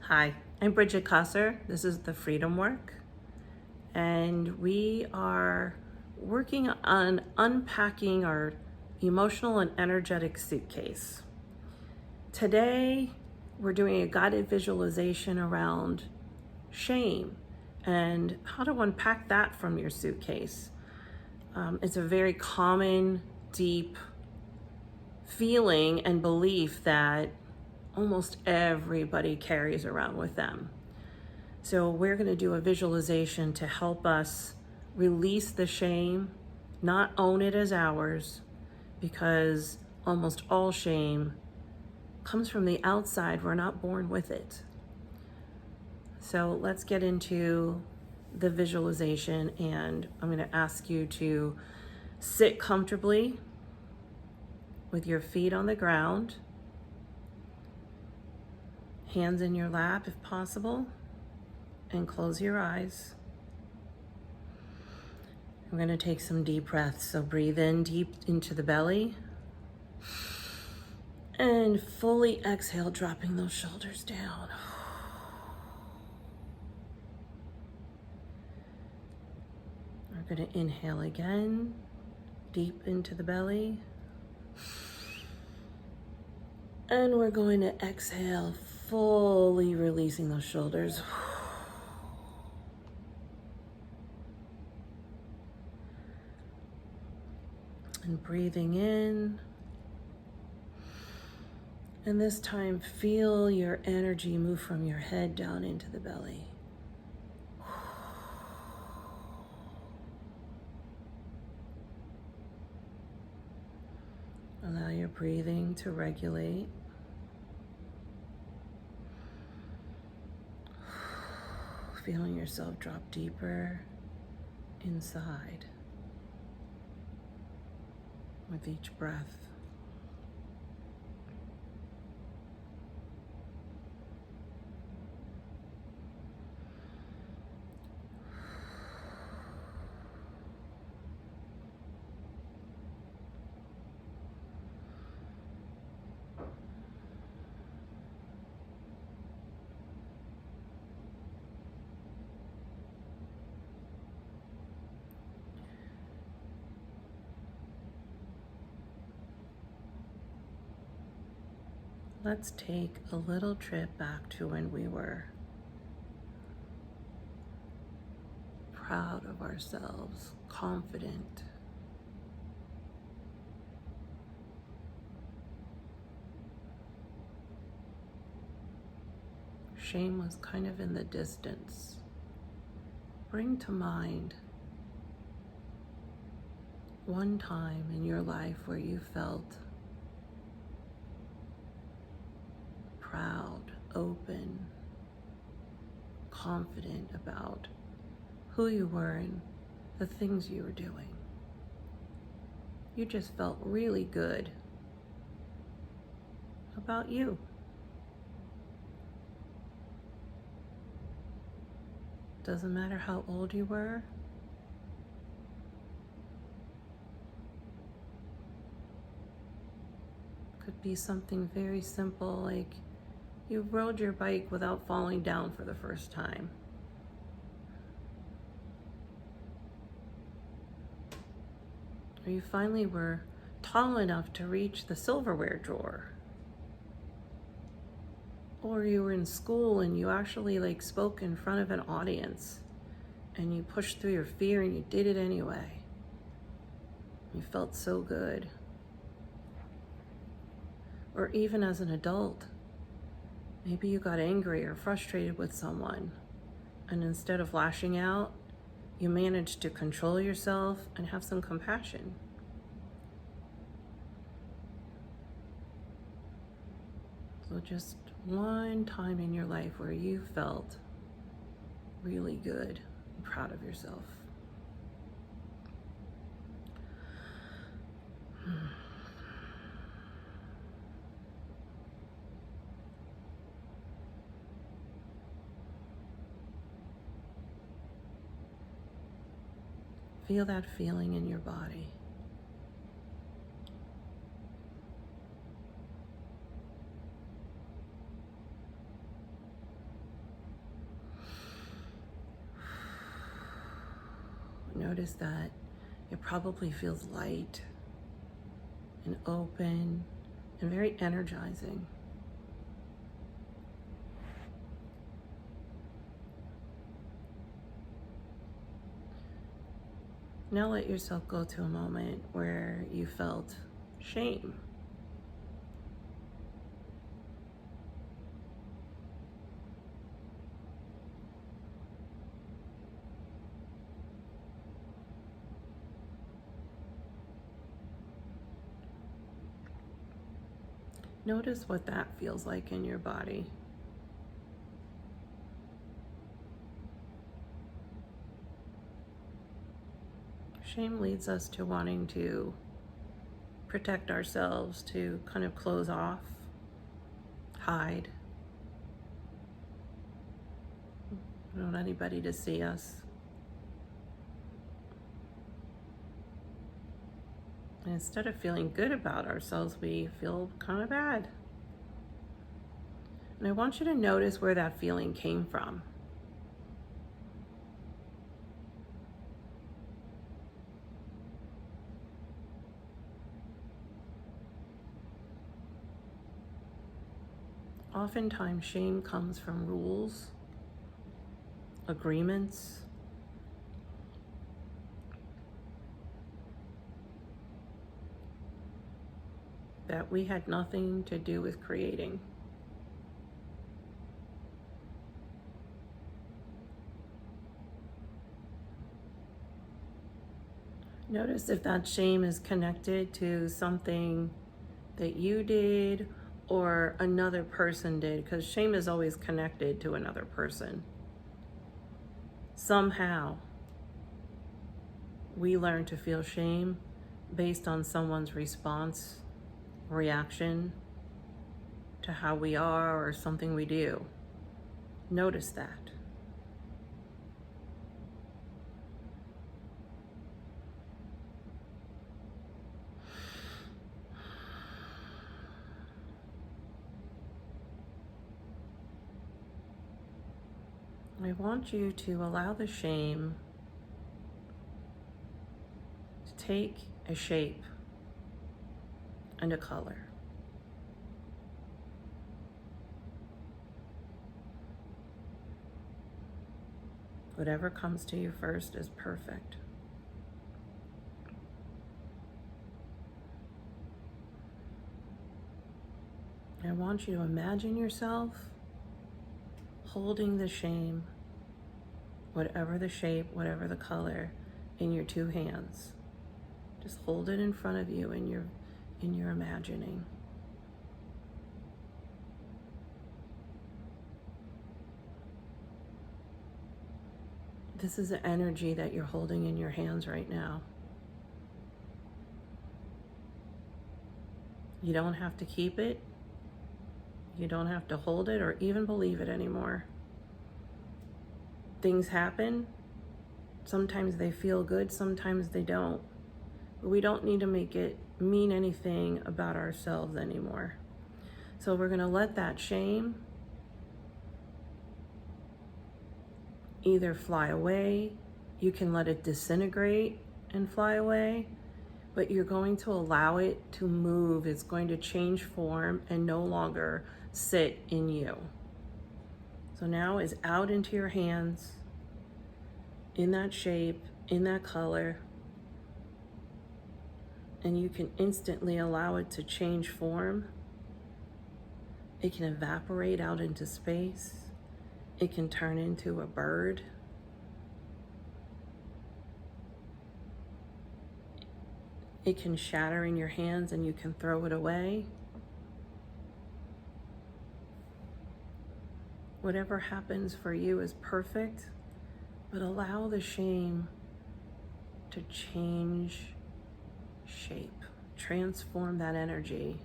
Hi, I'm Bridget Kosser. This is the Freedom Work, and we are working on unpacking our emotional and energetic suitcase. Today, we're doing a guided visualization around shame and how to unpack that from your suitcase. It's a very common, deep feeling and belief that almost everybody carries around with them. So we're going to do a visualization to help us release the shame, not own it as ours, because almost all shame comes from the outside. We're not born with it. So let's get into the visualization, and I'm going to ask you to sit comfortably with your feet on the ground, hands in your lap if possible, and close your eyes. I'm going to take some deep breaths. So breathe in deep into the belly and fully exhale, dropping those shoulders down. We're going to inhale again, deep into the belly. And we're going to exhale, fully releasing those shoulders. And breathing in. And this time, feel your energy move from your head down into the belly. Allow your breathing to regulate. Feeling yourself drop deeper inside with each breath. Let's take a little trip back to when we were proud of ourselves, confident. Shame was kind of in the distance. Bring to mind one time in your life where you felt proud, open, confident about who you were and the things you were doing. You just felt really good about you. Doesn't matter how old you were. Could be something very simple like you rode your bike without falling down for the first time. Or you finally were tall enough to reach the silverware drawer. Or you were in school and you actually spoke in front of an audience and you pushed through your fear and you did it anyway. You felt so good. Or even as an adult, maybe you got angry or frustrated with someone, and instead of lashing out, you managed to control yourself and have some compassion. So just one time in your life where you felt really good and proud of yourself. Feel that feeling in your body. notice that it probably feels light and open and very energizing. Now let yourself go to a moment where you felt shame. Notice what that feels like in your body. Shame leads us to wanting to protect ourselves, to kind of close off, hide. We don't want anybody to see us. And instead of feeling good about ourselves, we feel kind of bad. And I want you to notice where that feeling came from. Oftentimes, shame comes from rules, agreements, that we had nothing to do with creating. Notice if that shame is connected to something that you did or another person did, because shame is always connected to another person. Somehow, we learn to feel shame based on someone's response, reaction to how we are or something we do. Notice that. I want you to allow the shame to take a shape and a color. Whatever comes to you first is perfect. I want you to imagine yourself holding the shame, whatever the shape, whatever the color, in your two hands. Just hold it in front of you in your imagining. This is the energy that you're holding in your hands right now. You don't have to keep it. You don't have to hold it or even believe it anymore. Things happen. Sometimes they feel good, sometimes they don't. But we don't need to make it mean anything about ourselves anymore. So we're going to let that shame either fly away, you can let it disintegrate and fly away, but you're going to allow it to move. It's going to change form and no longer sit in you. So now it's out into your hands, in that shape, in that color, and you can instantly allow it to change form. It can evaporate out into space. It can turn into a bird. It can shatter in your hands and you can throw it away. Whatever happens for you is perfect, but allow the shame to change shape, transform that energy,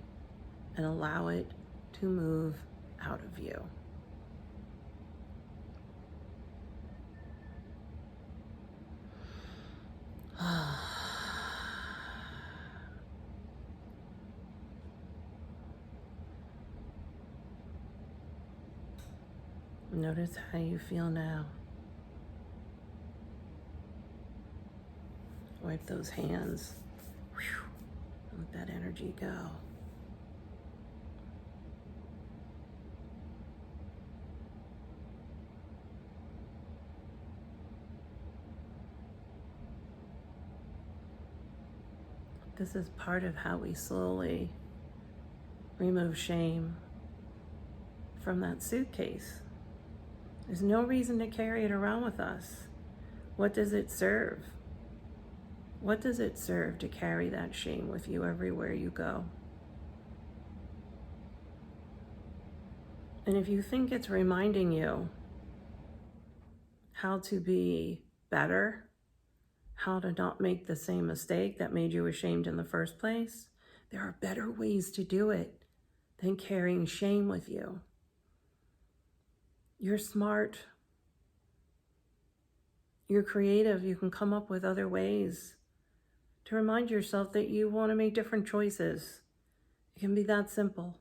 and allow it to move out of you. Notice how you feel now. Wipe those hands. Whew. Let that energy go. This is part of how we slowly remove shame from that suitcase. There's no reason to carry it around with us. What does it serve? What does it serve to carry that shame with you everywhere you go? And if you think it's reminding you how to be better, how to not make the same mistake that made you ashamed in the first place, there are better ways to do it than carrying shame with you. You're smart. You're creative. You can come up with other ways to remind yourself that you want to make different choices. It can be that simple.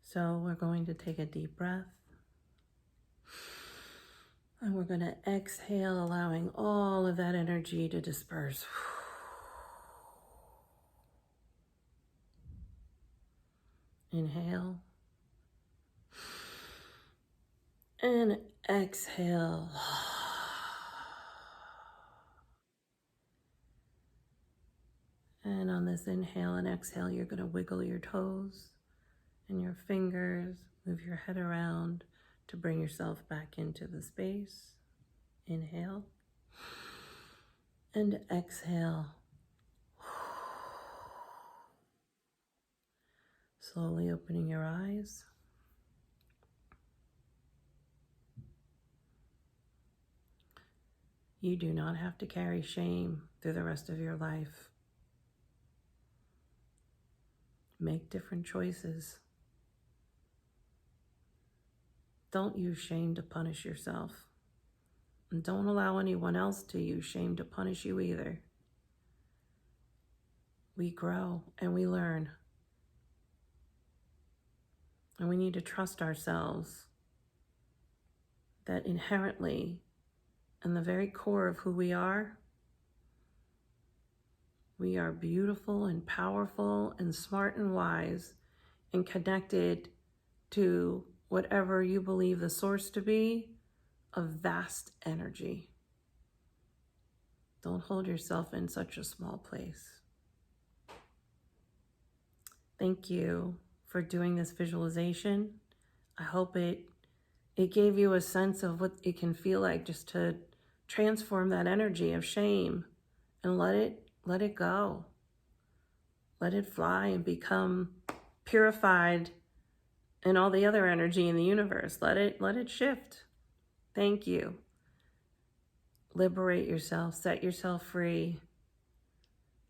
So we're going to take a deep breath. And we're going to exhale, allowing all of that energy to disperse. Inhale. And exhale. And on this inhale and exhale, you're going to wiggle your toes and your fingers, move your head around to bring yourself back into the space. Inhale and exhale. Slowly opening your eyes. You do not have to carry shame through the rest of your life. Make different choices. Don't use shame to punish yourself. And don't allow anyone else to use shame to punish you either. We grow and we learn. And we need to trust ourselves that inherently, in the very core of who we are beautiful and powerful and smart and wise and connected to whatever you believe the source to be of vast energy. Don't hold yourself in such a small place. Thank you for doing this visualization. I hope it gave you a sense of what it can feel like just to transform that energy of shame and let it go. Let it fly and become purified in all the other energy in the universe. Let it shift. Thank you. Liberate yourself, set yourself free.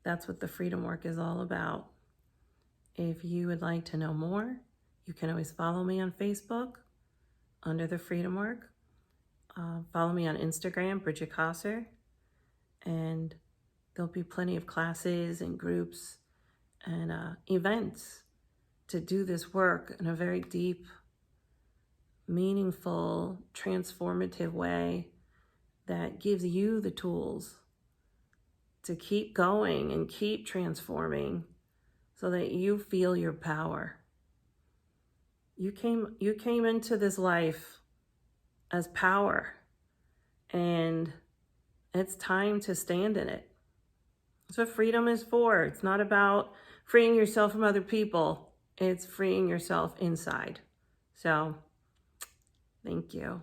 That's what the freedom work is all about. If you would like to know more, you can always follow me on Facebook under the freedom work. Follow me on Instagram, Bridget Kosser, and there'll be plenty of classes and groups and events to do this work in a very deep, meaningful, transformative way that gives you the tools to keep going and keep transforming so that you feel your power. You came into this life as power, and it's time to stand in it. That's what freedom is for. It's not about freeing yourself from other people. It's freeing yourself inside. So, thank you.